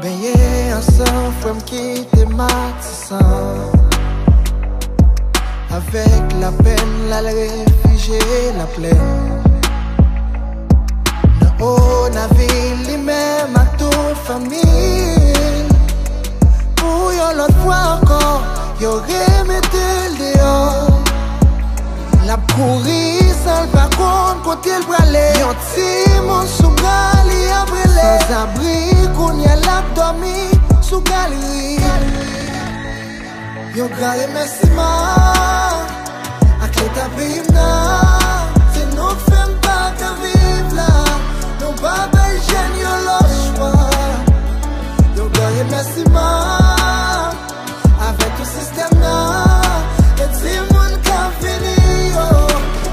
Baigné ensemble, faut me quitter matissant. Avec la peine, la réfugié, la plaine. Dans haut, la ville, les mêmes à toute famille. Pour yon l'autre fois encore, yon remetté le dehors. La pourrie, ça le par contre, côté le bralé. Yon timon sous gali à brûler. Sans abri, qu'on y a l'abdomen sous galerie. Yon gare merci ma, ak l'état bimna. C'est nous femmes pas qu'à vivre là. Nos babes jeunes yon l'autre choix. Yon gare merci ma, avec tout système là. Et si moun ka fini yo,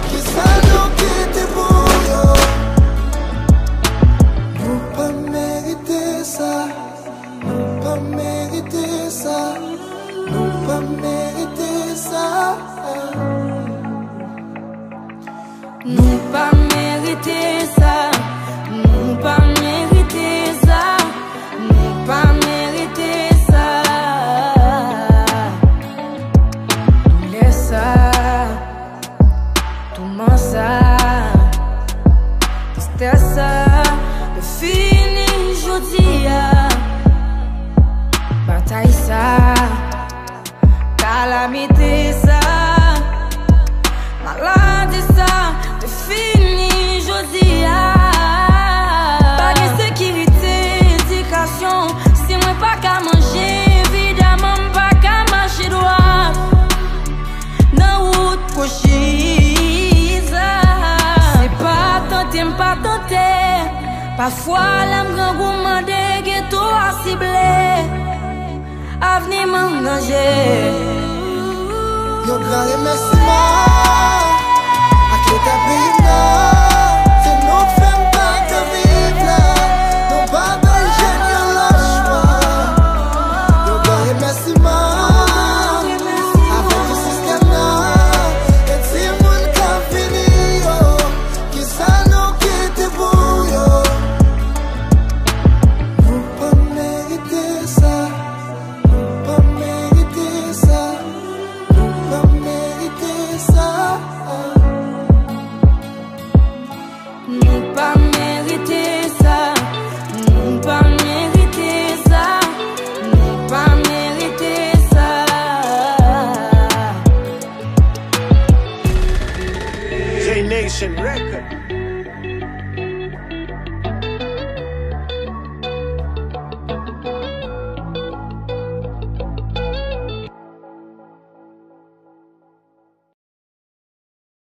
qui ça nous quitte pour yo. Nous pas mériter ça, nous pas mériter ça. Nous pas mériter ça. Nous pas mériter ça. Nous pas mériter ça. Nous pas mériter ça. Nous laisse ça. Tout m'en ça. C'était ça. Le fini jodi. Bataille ça. Calamité ça, maladie ça, c'est fini, jodi. Pas de sécurité, éducation, si moi pas qu'à manger, évidemment pas qu'à marcher droit. Dans route prochise, c'est pas tenter, pas tenter. Parfois l'âme grand goût mandé, ghetto à cibler. Avenir m'engager. Yo gare merci ma, ak l'état bimna.